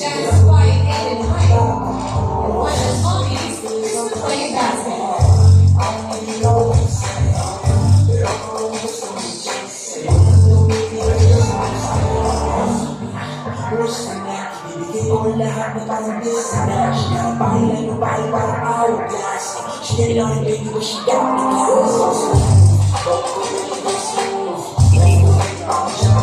That's why it ended right. And one of the hobbies is to play basketball. Ibigay ko ang lahat na parang business. Pakilan mo ba yung parang hourglass? She didn't know baby but she got me class. Hindi ko kayo pa ako siya.